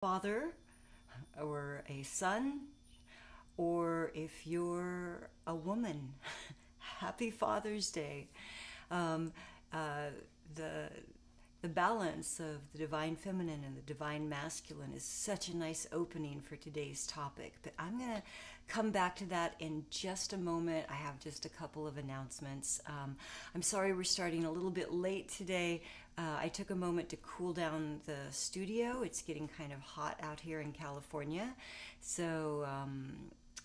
father or a son, or if you're a woman, happy Father's Day. Um, uh, the the balance of the divine feminine and the divine masculine is such a nice opening for today's topic. But I'm going to come back to that in just a moment. I have just a couple of announcements. I'm sorry we're starting a little bit late today. I took a moment to cool down the studio. It's getting kind of hot out here in California. So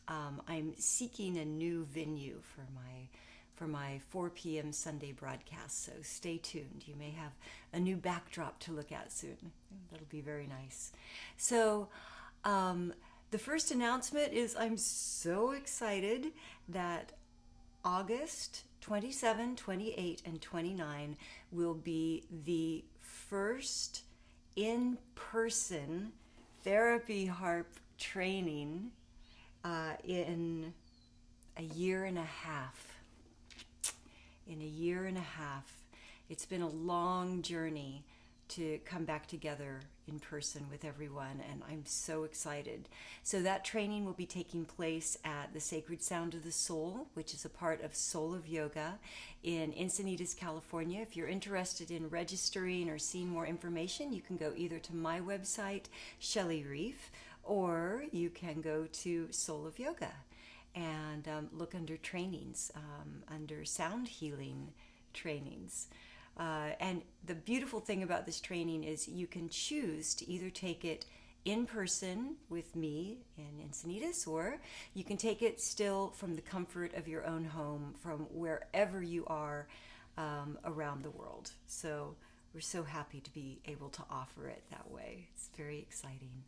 I'm seeking a new venue for my 4 p.m. Sunday broadcast. So stay tuned. You may have a new backdrop to look at soon. That'll be very nice. So the first announcement is I'm so excited that August 27, 28, and 29 will be the first in-person therapy harp training in a year and a half. In a year and a half. It's been a long journey to come back together in person with everyone, and I'm so excited. So that training will be taking place at the Sacred Sound of the Soul, which is a part of Soul of Yoga in Encinitas, California. If you're interested in registering or seeing more information, you can go either to my website, Shelley Reef, or you can go to Soul of Yoga and look under trainings, under sound healing trainings. And the beautiful thing about this training is you can choose to either take it in person with me in Encinitas, or you can take it still from the comfort of your own home from wherever you are around the world. So we're so happy to be able to offer it that way. It's very exciting.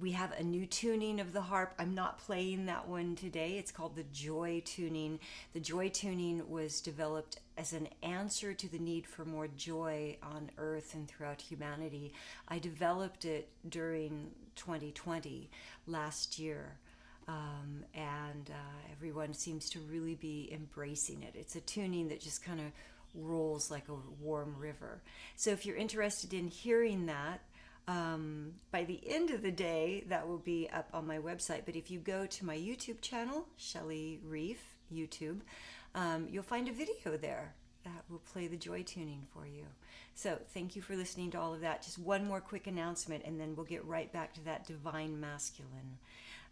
We have a new tuning of the harp. I'm not playing that one today. It's called the Joy Tuning. The Joy Tuning was developed as an answer to the need for more joy on earth and throughout humanity. I developed it during 2020, last year. And everyone seems to really be embracing it. It's a tuning that just kind of rolls like a warm river. So if you're interested in hearing that, by the end of the day, that will be up on my website. But if you go to my YouTube channel, Shelley Reef YouTube, you'll find a video there that will play the joy tuning for you. So thank you for listening to all of that. Just one more quick announcement, and then we'll get right back to that divine masculine.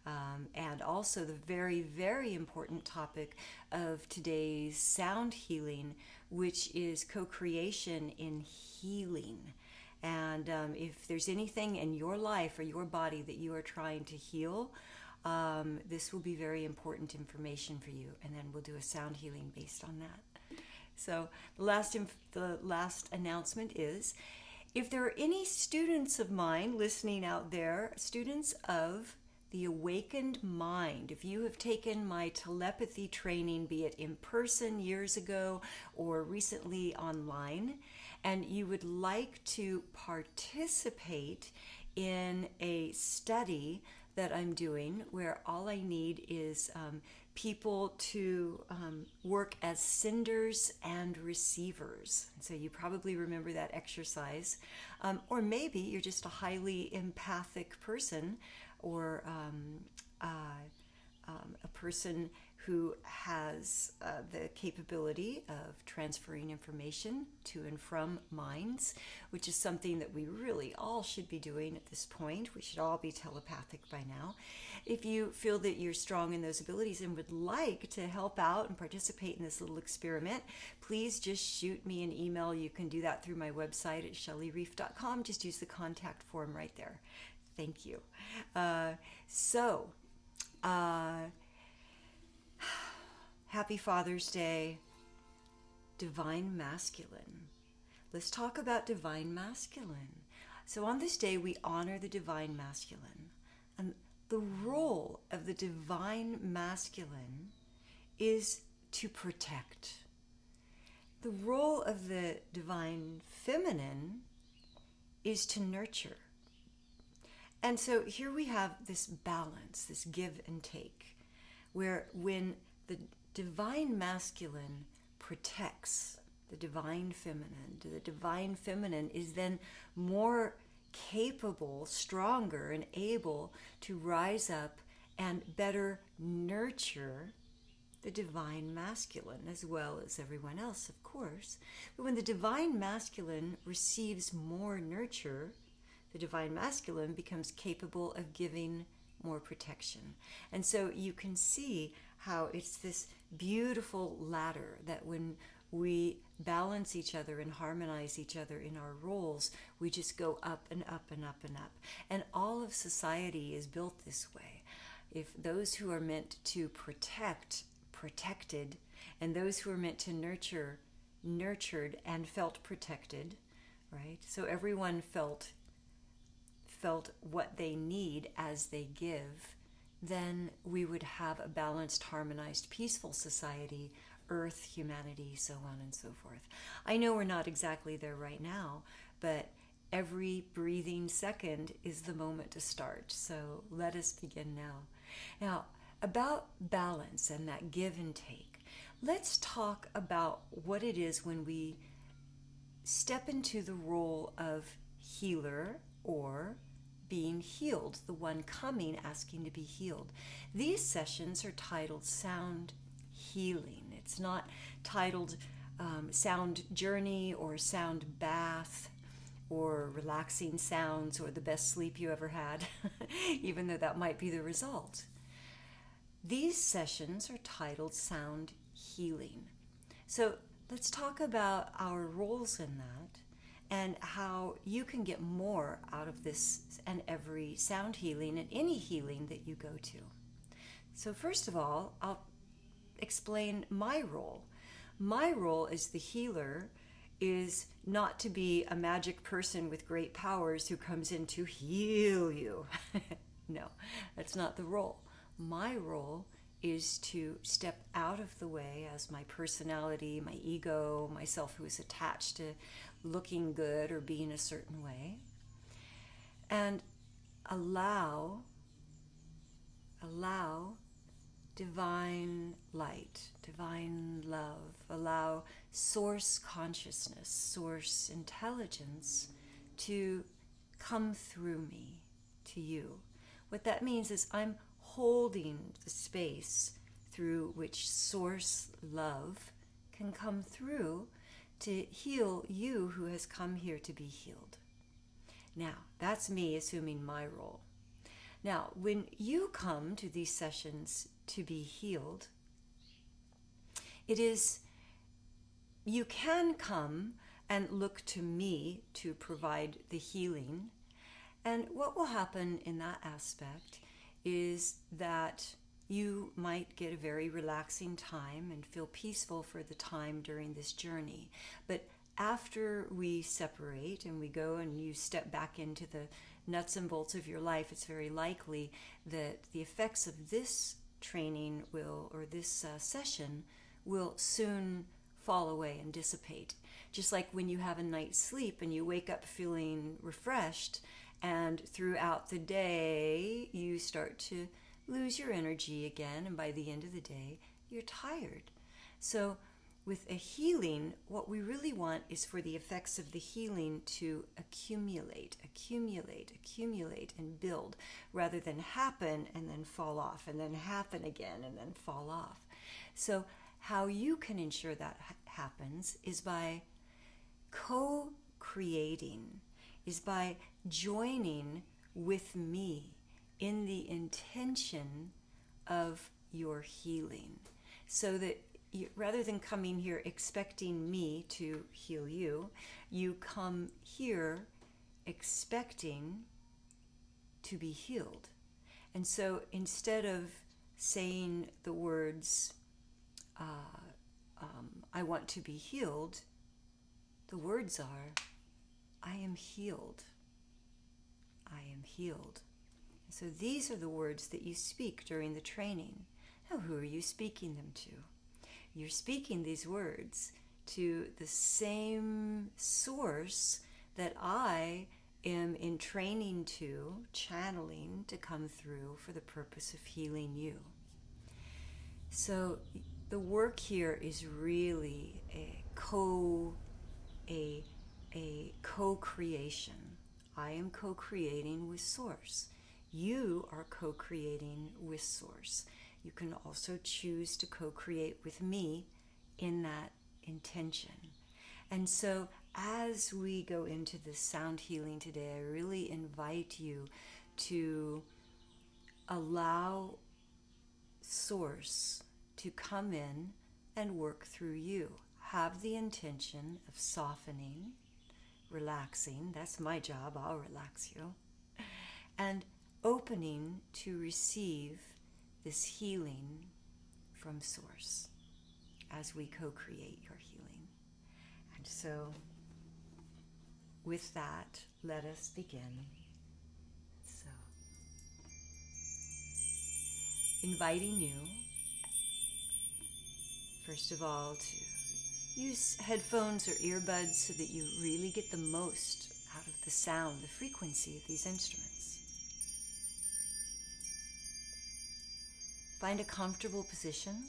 And also the very, very important topic of today's sound healing, which is co-creation in healing. And if there's anything in your life or your body that you are trying to heal, this will be very important information for you. And then we'll do a sound healing based on that. So the last announcement is, if there are any students of mine listening out there, students of the awakened mind, if you have taken my telepathy training, be it in person years ago or recently online, and you would like to participate in a study that I'm doing where all I need is people to work as senders and receivers. So you probably remember that exercise. Or maybe you're just a highly empathic person, or a person who has the capability of transferring information to and from minds, which is something that we really all should be doing at this point. We should all be telepathic by now. If you feel that you're strong in those abilities and would like to help out and participate in this little experiment, please just shoot me an email. You can do that through my website at shelleyreef.com. Just use the contact form right there. Thank you. Happy Father's Day, Divine Masculine. Let's talk about Divine Masculine. So on this day, we honor the Divine Masculine. And the role of the Divine Masculine is to protect. The role of the Divine Feminine is to nurture. And so here we have this balance, this give and take, where when the divine masculine protects the divine feminine is then more capable, stronger, and able to rise up and better nurture the divine masculine, as well as everyone else, of course. But when the divine masculine receives more nurture, the divine masculine becomes capable of giving more protection. And so you can see how it's this beautiful ladder that when we balance each other and harmonize each other in our roles, we just go up and up and up and up. And all of society is built this way. If those who are meant to protect, protected, and those who are meant to nurture, nurtured and felt protected, right? So everyone felt what they need as they give, then we would have a balanced, harmonized, peaceful society, earth, humanity, so on and so forth. I know we're not exactly there right now, but every breathing second is the moment to start. So let us begin now. Now, about balance and that give and take, let's talk about what it is when we step into the role of healer or being healed, the one coming asking to be healed. These sessions are titled Sound Healing. It's not titled Sound Journey or Sound Bath or Relaxing Sounds or the best sleep you ever had, even though that might be the result. These sessions are titled Sound Healing. So let's talk about our roles in that and how you can get more out of this and every sound healing and any healing that you go to. So first of all, I'll explain my role. My role as the healer is not to be a magic person with great powers who comes in to heal you. No, that's not the role. My role is to step out of the way as my personality, my ego, myself who is attached to looking good or being a certain way, and allow divine light, divine love, allow source consciousness, source intelligence to come through me to you. What that means is I'm holding the space through which source love can come through to heal you who has come here to be healed. Now, that's me assuming my role. Now, when you come to these sessions to be healed, you can come and look to me to provide the healing. And what will happen in that aspect is that you might get a very relaxing time and feel peaceful for the time during this journey. But after we separate and we go and you step back into the nuts and bolts of your life, it's very likely that the effects of this training or this session will soon fall away and dissipate. Just like when you have a night's sleep and you wake up feeling refreshed, and throughout the day you start to lose your energy again, and by the end of the day you're tired. So with a healing, what we really want is for the effects of the healing to accumulate and build, rather than happen and then fall off, and then happen again and then fall off. So how you can ensure that happens is by co-creating, is by joining with me in the intention of your healing, so that rather than coming here expecting me to heal you, you come here expecting to be healed. And so instead of saying the words, I want to be healed, the words are, I am healed. I am healed. So these are the words that you speak during the training. Now, who are you speaking them to? You're speaking these words to the same source that I am in training to, channeling to come through for the purpose of healing you. So the work here is really a co-creation I am co-creating with Source. You are co-creating with Source. You can also choose to co-create with me in that intention. And so as we go into this sound healing today, I really invite you to allow Source to come in and work through you. Have the intention of softening, relaxing. That's my job. I'll relax you. And opening to receive this healing from Source as we co-create your healing. And so, with that, let us begin. So, inviting you, first of all, to use headphones or earbuds so that you really get the most out of the sound, the frequency of these instruments. Find a comfortable position.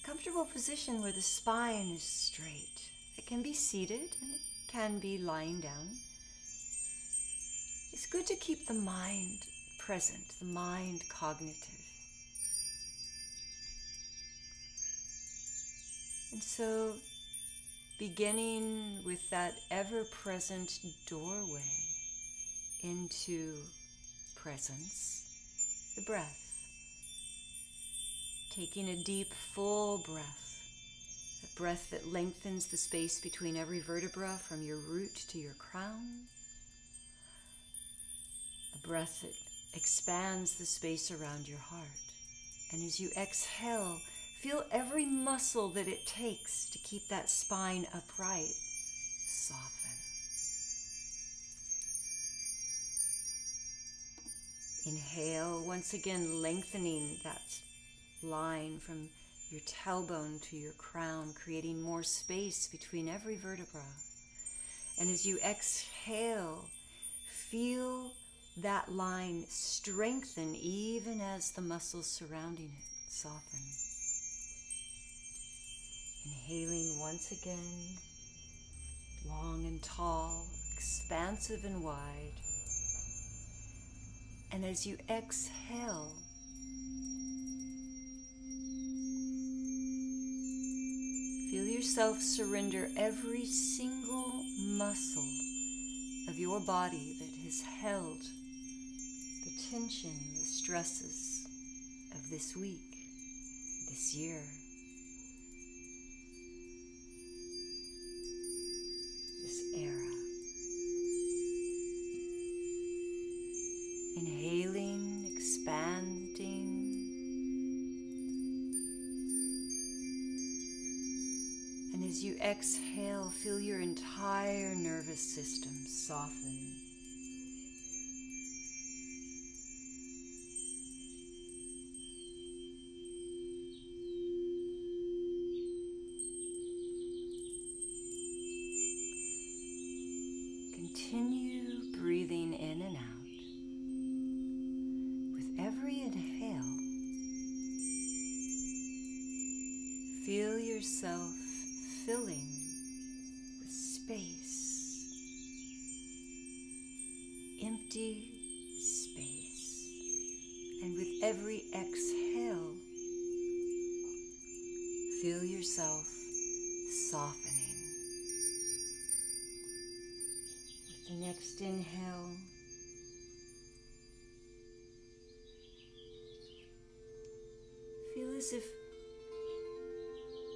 Comfortable position where the spine is straight. It can be seated and it can be lying down. It's good to keep the mind present, the mind cognitive. And so, beginning with that ever-present doorway into presence, the breath. Taking a deep, full breath, a breath that lengthens the space between every vertebra from your root to your crown, a breath that expands the space around your heart. And as you exhale, feel every muscle that it takes to keep that spine upright soften. Inhale, once again lengthening that line from your tailbone to your crown, creating more space between every vertebra. And as you exhale, feel that line strengthen even as the muscles surrounding it soften. Inhaling once again, long and tall, expansive and wide. And as you exhale, feel yourself surrender every single muscle of your body that has held the tension, the stresses of this week, this year. This era. Inhaling, expanding. And as you exhale, feel your entire nervous system soften. Continue breathing in and out. Every inhale, feel yourself filling with space, empty space. And with every exhale, feel yourself softening. With the next inhale, feel as if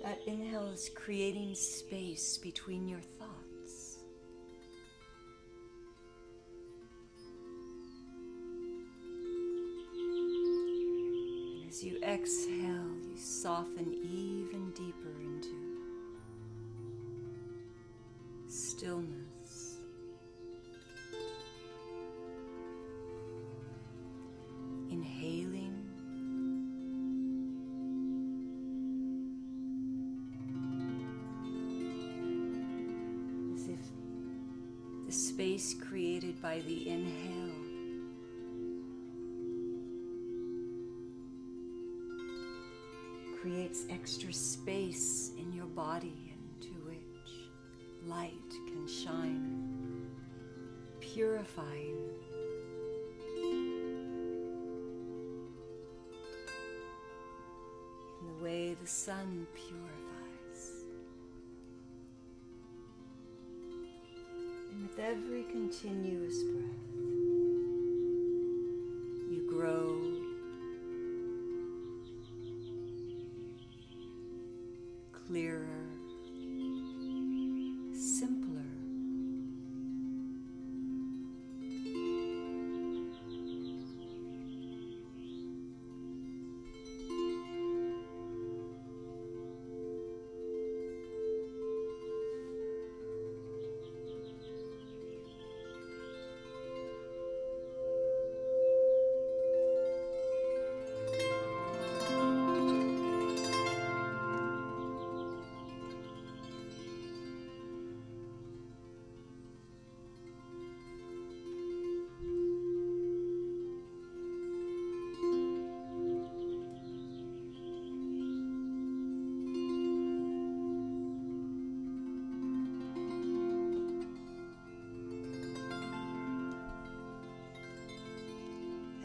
that inhale is creating space between your thoughts. And as you exhale, you soften even deeper into stillness. Inhaling. The space created by the inhale creates extra space in your body into which light shine, purifying. In the way the sun purifies. And with every continuous breath, you grow clearer, simpler,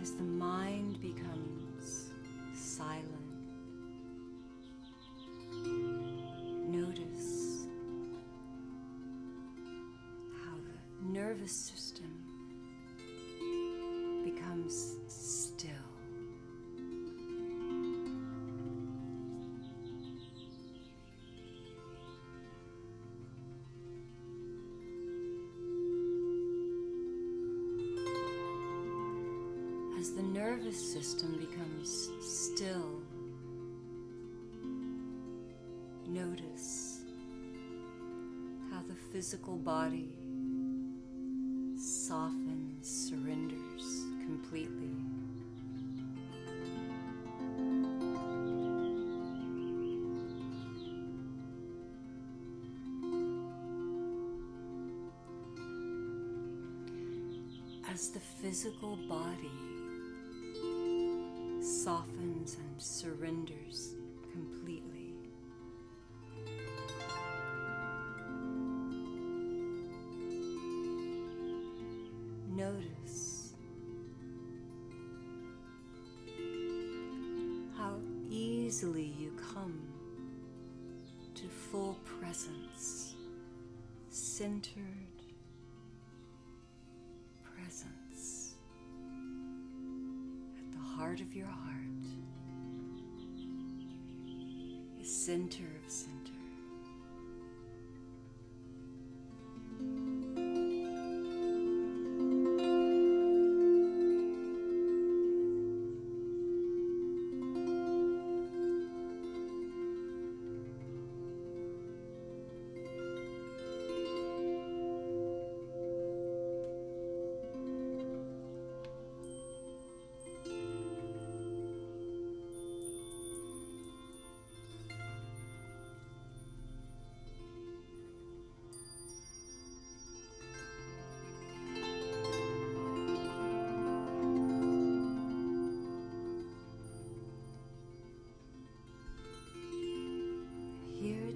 as the mind becomes silent. Notice how the nervous system becomes still. As the nervous system becomes still, notice how the physical body softens, surrenders completely. As the physical body softens and surrenders completely, notice how easily you come to full presence, centered presence at the heart of your heart, the center of center.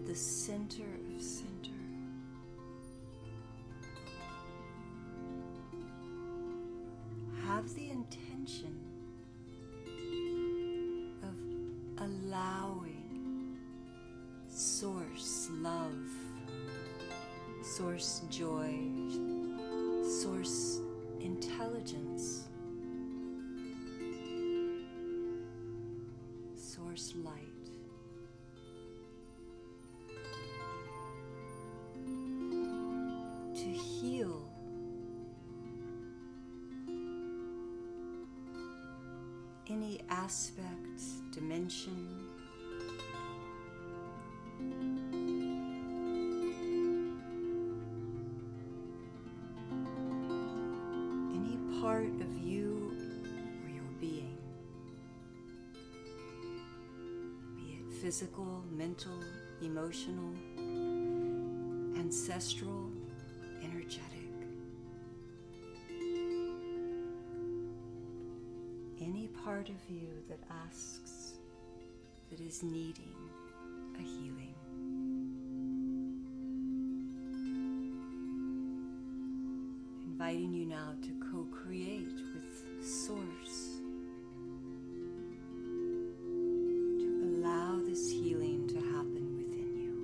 The center of center. Have the intention of allowing source love, source joy, source intelligence, source light to heal any aspect, dimension, any part of you or your being, be it physical, mental, emotional, ancestral, energetic. Any part of you that asks, that is needing a healing. inviting you now to co-create with Source, to allow this healing to happen within you.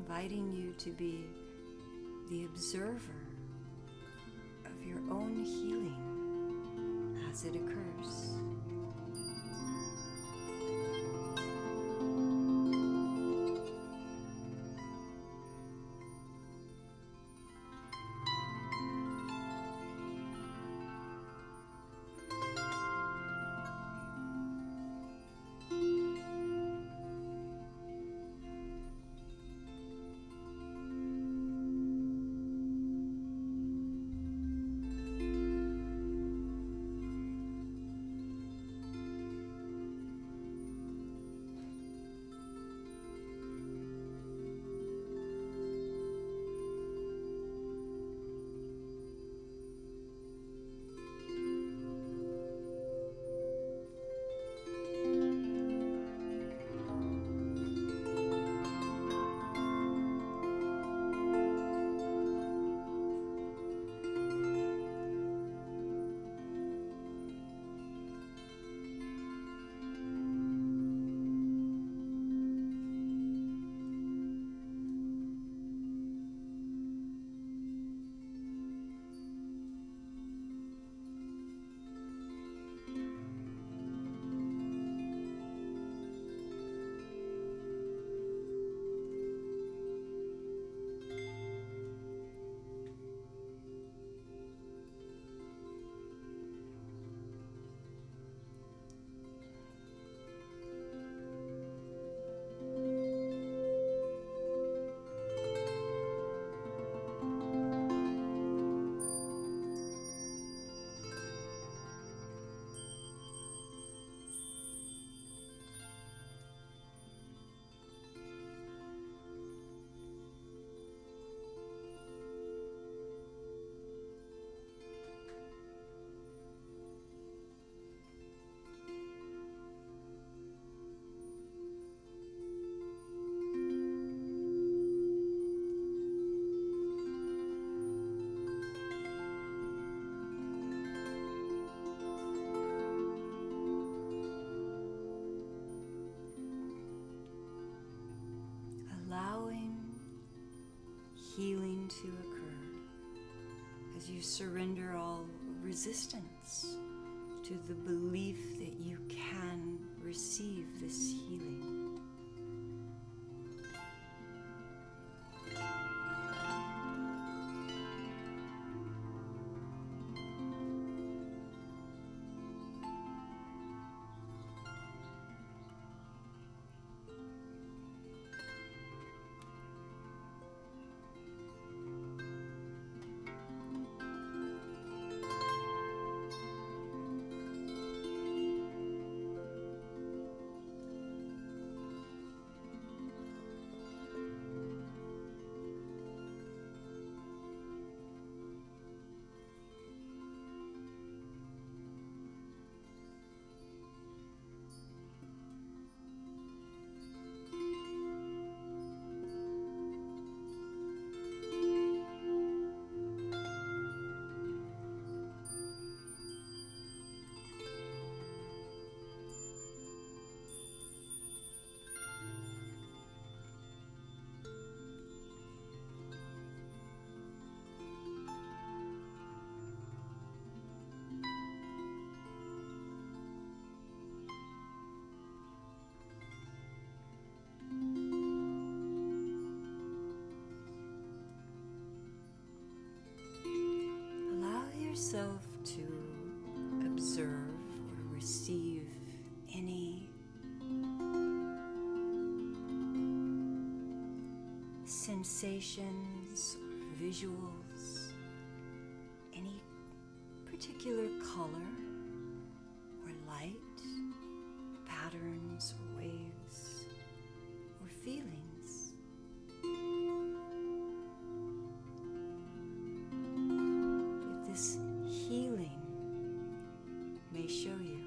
Inviting you to be the observer of your own healing as it occurs. Healing to occur as you surrender all resistance to the belief that you can receive this healing. yourself to observe or receive any sensations or visuals, any particular color or light, patterns or waves or feelings. That this healing may show you.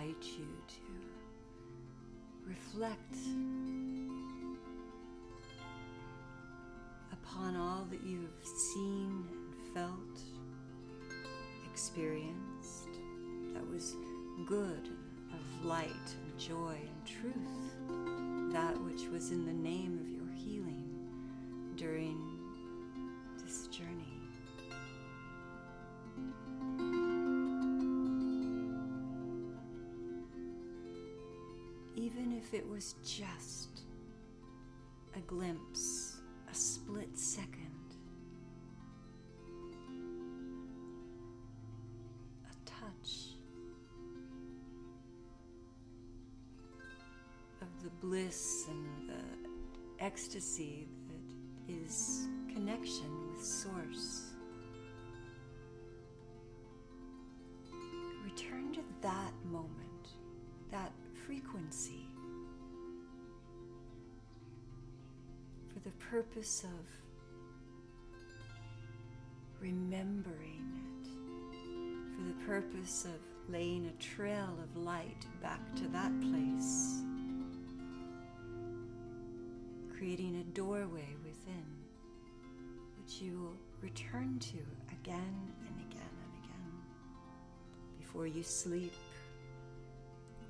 invite you to reflect upon all that you've seen and felt, experienced, that was good, of light and joy and truth, that which was in the name of your healing during this journey. Even if it was just a glimpse, a split second, a touch of the bliss and the ecstasy that is connection with Source. Return to that moment, that frequency, for the purpose of remembering it, for the purpose of laying a trail of light back to that place, creating a doorway within, which you will return to again and again and again, before you sleep,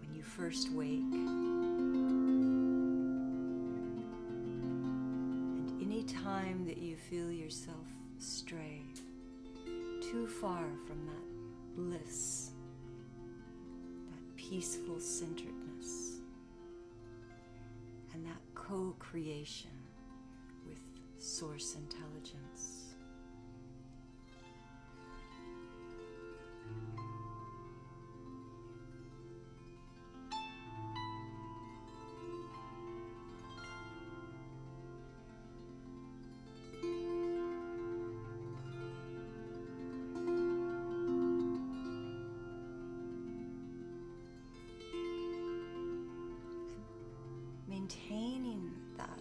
when you first wake, and any time that you feel yourself stray too far from that bliss, that peaceful centeredness, and that co-creation with Source intelligence. Maintaining that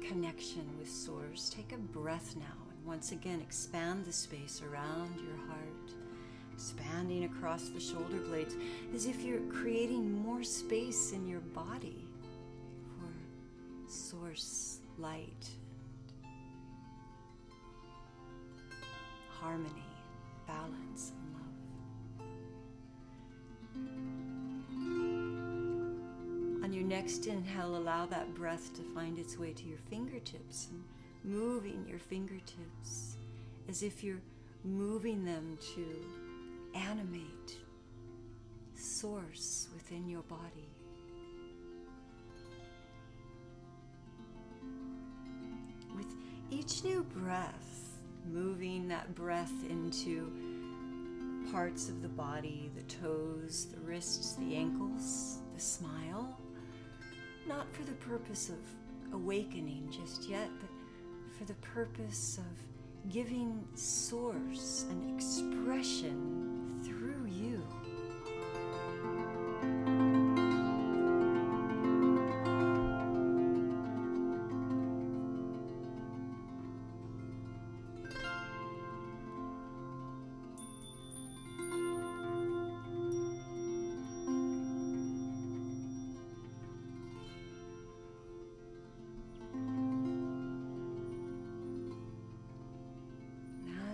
connection with Source, take a breath now and once again expand the space around your heart, expanding across the shoulder blades as if you're creating more space in your body for Source light and harmony, balance, and love. On your next inhale, allow that breath to find its way to your fingertips, and moving your fingertips as if you're moving them to animate Source within your body. With each new breath, moving that breath into parts of the body, the toes, the wrists, the ankles, the smile, not for the purpose of awakening just yet, but for the purpose of giving Source an expression through you.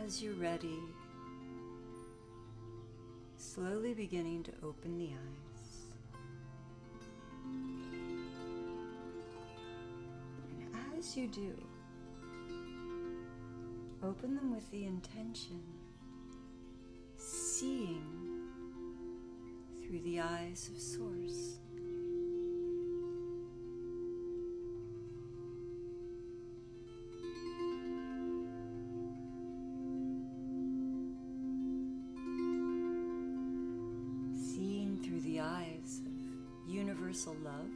As you're ready, slowly beginning to open the eyes. And as you do, open them with the intention, seeing through the eyes of Source. Eyes of universal love,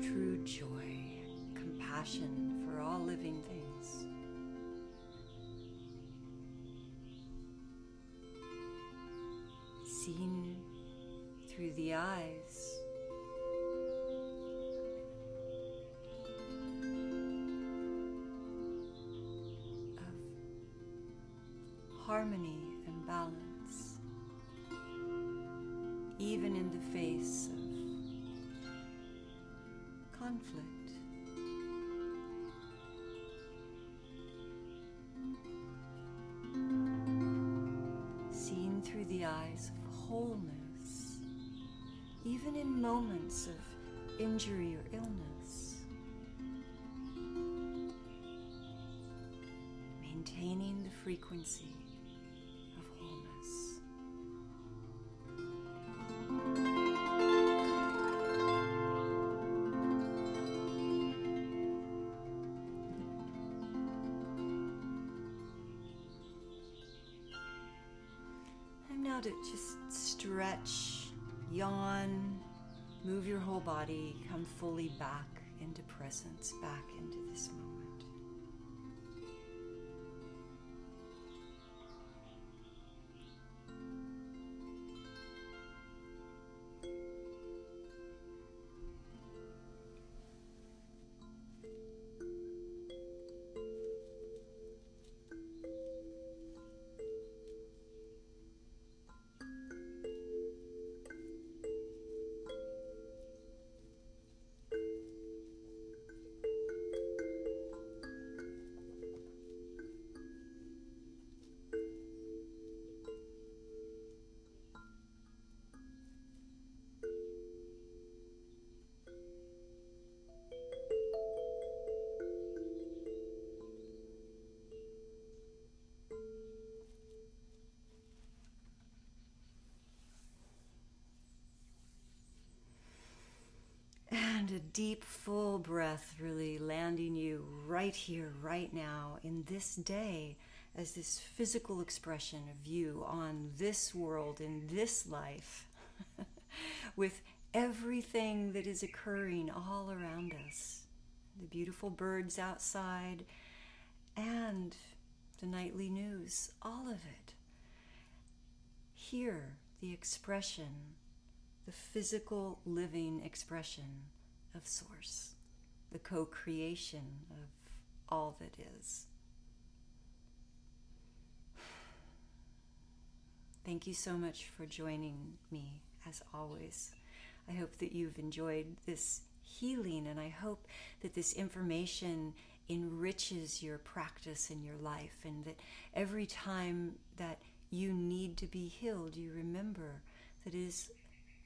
true joy, compassion for all living things. Seen through the eyes of harmony balance, even in the face of conflict. Seen through the eyes of wholeness, even in moments of injury or illness. Maintaining the frequency of wholeness. And now to just stretch, yawn, move your whole body, come fully back into presence, back into this moment. And a deep, full breath, really landing you right here, right now, in this day, as this physical expression of you on this world, in this life, with everything that is occurring all around us. The beautiful birds outside and the nightly news, all of it. Here, the expression, the physical living expression of Source, the co-creation of all that is. Thank you so much for joining me, as always. I hope that you've enjoyed this healing, and I hope that this information enriches your practice in your life, and that every time that you need to be healed, you remember that it is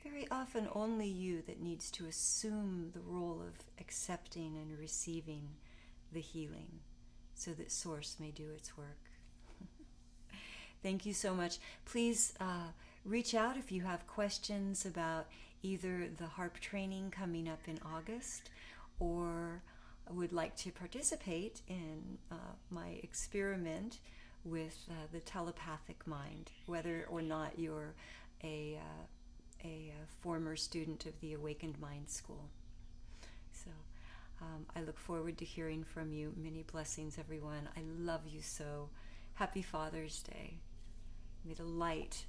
very often only you that needs to assume the role of accepting and receiving the healing so that Source may do its work. Thank you so much. Please reach out if you have questions about either the Harp training coming up in August, or would like to participate in my experiment with the telepathic mind, whether or not you're a former student of the Awakened Mind School. So I look forward to hearing from you. Many blessings, everyone. I love you so. Happy Father's Day. May the light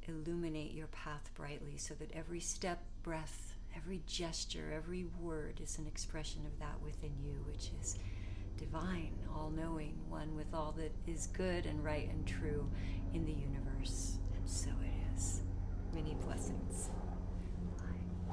illuminate your path brightly, so that every step, breath, every gesture, every word is an expression of that within you, which is divine, all-knowing, one with all that is good and right and true in the universe. And so it is. Many blessings.